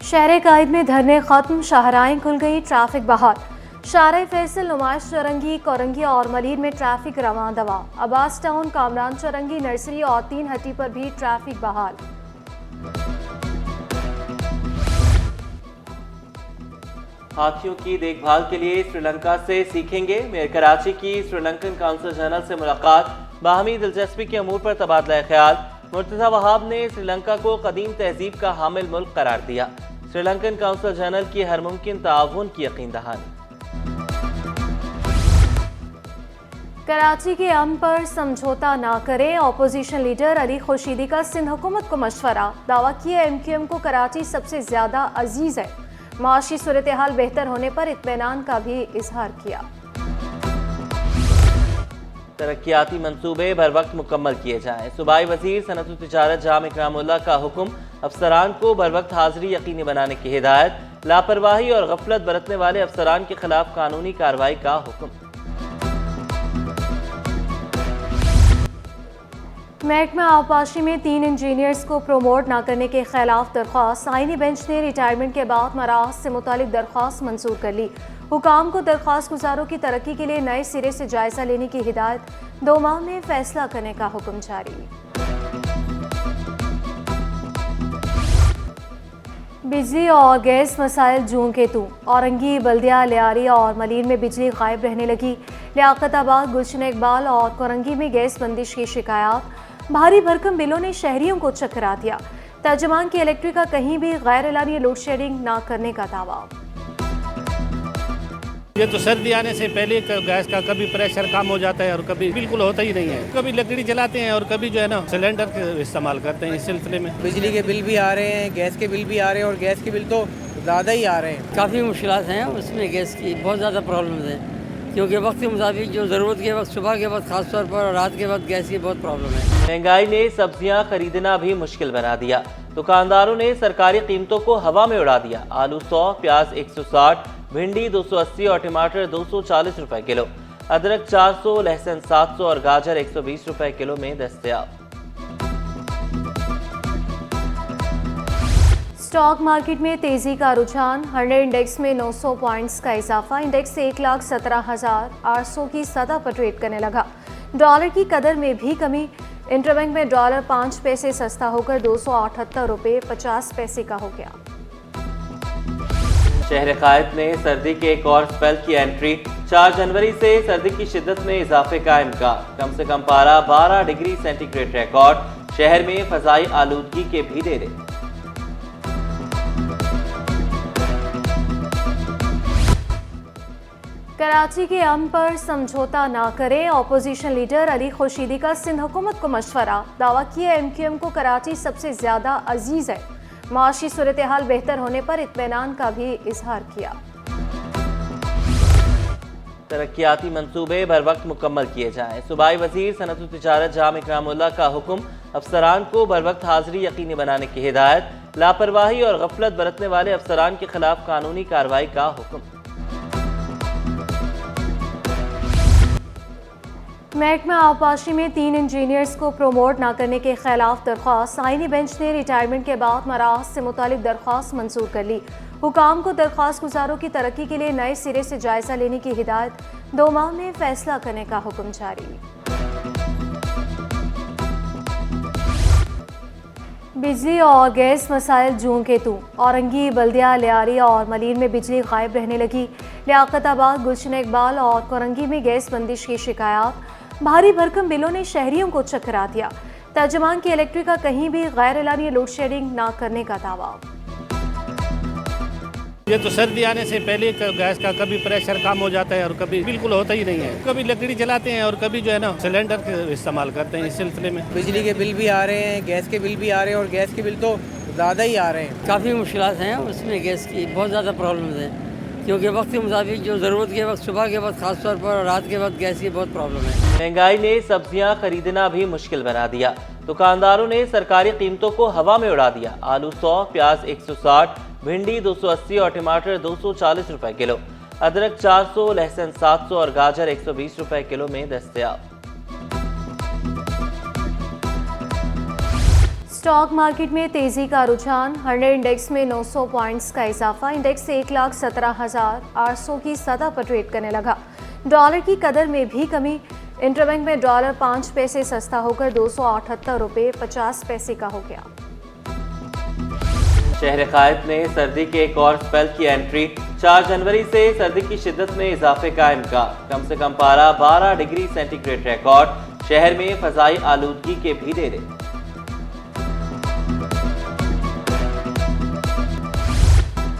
शहर कायद में धरने खत्म, शाहराहें खुल गई, ट्रैफिक बहाल। शाहराह फैसल, नुमाइश चौरंगी, कोरंगी और मलीर में ट्रैफिक रवां दवा। अब्बास टाउन, कामरान चौरंगी, नर्सरी और 3 हट्टी पर भी ट्रैफिक बहाल। हाथियों की देखभाल के लिए श्रीलंका से सीखेंगे। मेयर कराची की श्रीलंकन काउंसिल जनरल से मुलाकात, बाहमी दिलचस्पी के अमूर पर तबादला ख्याल। मुर्तज़ा वहाब ने श्रीलंका को कदीम तहजीब का हामिल मुल्क करार दिया। श्रीलंकन काउंसिल जनरल की हर मुमकिन ताउन की यकीन दहानी। कराची के अमन पर समझौता ना करें, अपोजिशन लीडर अली खुर्शीदी का सिंध हुकूमत को मशवरा। दावा किया MQM को कराची सबसे ज्यादा अजीज है। माशी सूरत हाल बेहतर होने पर इत्मीनान का भी इजहार किया। तरक्याती मंसूबे बर वक्त मुकम्मल किए जाएं। सूबाई वजीर सनअत व तिजारत जाम इकरामुल्लाह का हुक्म, अफसरान को बर वक्त हाजिरी यकीनी बनाने की हिदायत। लापरवाही और गफलत बरतने वाले अफसरान के खिलाफ कानूनी कार्रवाई का हुक्म। महकमा आबपाशी में 3 इंजीनियर्स को प्रोमोट न करने के खिलाफ दरख्वास्त। आईनी बेंच ने रिटायरमेंट के बाद मराहल से मुतालिक दरख्वास्त मंजूर कर ली। हुकाम को दरख्वास्त गुजारों की तरक्की के लिए नए सिरे से जायजा लेने की हिदायत। 2 माह में फैसला करने का हुक्म जारी। बिजली और गैस मसाइल जूं के तू। औरंगी, बल्दिया, लियारी और मलीर में बिजली गायब रहने लगी। लियाकताबाद, गुलशन इकबाल और कोरंगी में गैस बंदिश की शिकायत। भारी भरकम बिलों ने शहरियों को चकरा दिया। तर्जुमान की इलेक्ट्रिक का कहीं भी गैर एलानी लोड शेडिंग न करने का दावा। ये तो सर्दी आने से पहले गैस का कभी प्रेशर कम हो जाता है और कभी बिल्कुल होता ही नहीं है। कभी लकड़ी जलाते हैं और कभी जो है ना सिलेंडर इस्तेमाल करते हैं। इस सिलसिले में बिजली के बिल भी आ रहे हैं, गैस के बिल भी आ रहे हैं और गैस के बिल तो ज़्यादा ही आ रहे हैं। काफ़ी मुश्किलात हैं उसमें, गैस की बहुत ज़्यादा प्रॉब्लम्स हैं क्योंकि वक्त के मुताबिक जो ज़रूरत के वक्त, सुबह के वक्त खास तौर पर और रात के वक्त गैस की बहुत प्रॉब्लम है। महंगाई ने सब्जियां खरीदना भी मुश्किल बना दिया। दुकानदारों ने सरकारी कीमतों को हवा में उड़ा दिया। आलू 100, प्याज 160, भिंडी 280 और टमाटर 240 रुपए किलो। अदरक 400, लहसुन 700 और गाजर 120 रुपए किलो में दस्तयाब। स्टॉक मार्केट में तेजी का रुझान। 100 इंडेक्स में 900 पॉइंट्स का इजाफा। इंडेक्स 1,17,800 की सतह पर ट्रेड करने लगा। डॉलर की कदर में भी कमी। इंटरबैंक में डॉलर 5 पैसे सस्ता होकर 278 रुपये 50 पैसे का हो गया। शहर कायद में सर्दी के एक और स्पेल की एंट्री। 4 जनवरी से सर्दी की शिद्दत में इजाफे का इम्कान। कम से कम पारा 12 डिग्री सेंटीग्रेड रिकॉर्ड। शहर में फजाई आलूदगी के भी डेरे। कराची के अमन पर समझौता ना करें, अपोजिशन लीडर अली खुर्शीदी का सिंध हुकूमत को मशवरा। दावा किया MQM को कराची सबसे ज्यादा अजीज है। माशी सूरत हाल बेहतर होने पर इत्मीनान का भी इजहार किया। तरक्याती मंसूबे बर वक्त मुकम्मल किए जाएं। सूबाई वजीर सनअत व तिजारत जाम इकरामुल्लाह का हुक्म, अफसरान को बर वक्त हाजिरी यकीनी बनाने की हिदायत। लापरवाही और गफलत बरतने वाले अफसरान के खिलाफ कानूनी कार्रवाई का हुक्म। महकमा आबपाशी में 3 इंजीनियर्स को प्रोमोट न करने के खिलाफ दरख्वास्त। आईनी बेंच ने रिटायरमेंट के बाद मराहल से मुतालिक दरख्वास्त मंजूर कर ली। हुकाम को दरख्वास्त गुजारों की तरक्की के लिए नए सिरे से जायजा लेने की हिदायत। 2 माह में फैसला करने का हुक्म जारी। बिजली और गैस मसाइल जूं के तू। औरंगी, बल्दिया, लियारी और मलीर में बिजली गायब रहने लगी। लियाकताबाद, गुलशन इकबाल और कोरंगी में गैस बंदिश की शिकायत। भारी भरकम बिलों ने शहरियों को चकरा दिया। तर्जुमान की इलेक्ट्रिक का कहीं भी गैर एलानी लोड शेडिंग न करने का दावा। ये तो सर्दी आने से पहले गैस का कभी प्रेशर कम हो जाता है और कभी बिल्कुल होता ही नहीं है। कभी लकड़ी जलाते हैं और कभी जो है ना सिलेंडर इस्तेमाल करते हैं। इस सिलसिले में बिजली के बिल भी आ रहे हैं, गैस के बिल भी आ रहे हैं और गैस के बिल तो ज़्यादा ही आ रहे हैं। काफ़ी मुश्किलात हैं उसमें, गैस की बहुत ज़्यादा प्रॉब्लम्स हैं क्योंकि वक्त के मुताबिक जो ज़रूरत के वक्त, सुबह के वक्त खास तौर पर और रात के वक्त गैस की बहुत प्रॉब्लम है। महंगाई ने सब्जियां खरीदना भी मुश्किल बना दिया। दुकानदारों ने सरकारी कीमतों को हवा में उड़ा दिया। आलू 100, प्याज 160, भिंडी 280 और टमाटर 240 रुपए किलो। अदरक 400, लहसुन 700 और गाजर 120 रुपए किलो में दस्तयाब। स्टॉक मार्केट में तेजी का रुझान, 100 इंडेक्स में 900 पॉइंट्स का इजाफा। इंडेक्स 1,17,800 की सतह पर ट्रेड करने लगा। डॉलर की कदर में भी कमी, इंटरबैंक में डॉलर 5 पैसे सस्ता होकर 278 रुपये 50 पैसे का हो गया। शहर कायद ने सर्दी के एक और स्पेल की एंट्री, 4 जनवरी से सर्दी की शिद्दत में इजाफे का इम्कान। कम से कम पारा 12 डिग्री सेंटीग्रेड रिकॉर्ड। शहर में फजाई आलूदगी के भी डेरे।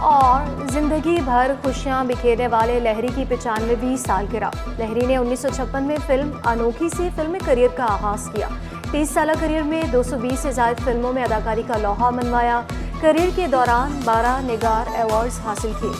और जिंदगी भर खुशियां बिखेरने वाले लहरी की 95वीं सालगिरह। लहरी ने 1956 में फिल्म अनोखी से फिल्मी करियर का आगाज किया। 30 साल करियर में 220 से ज्यादा फिल्मों में अदाकारी का लौहा मनवाया। करियर के दौरान 12 निगार अवार्ड्स हासिल किए।